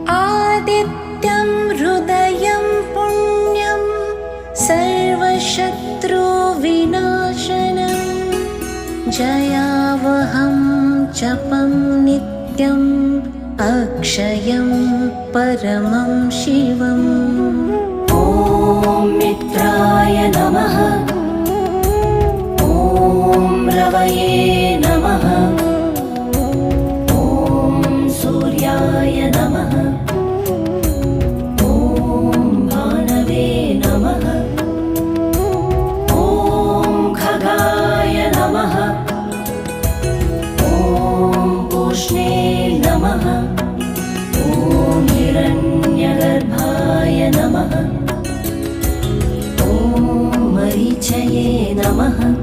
आदित्यं हृदयं पुण्यं सर्वशत्रुविनाशनं जयावहं जपं नित्यम् अक्षयं परमं शिवम्। ॐ मित्राय नमः। ॐ रवये नमः। ॐ सूर्याय नमः। ॐ भानवे नमः। ॐ खगाय नमः। ॐ पूष्णे नमः। ॐ हिरण्यगर्भाय नमः। ॐ मरीचये नमः।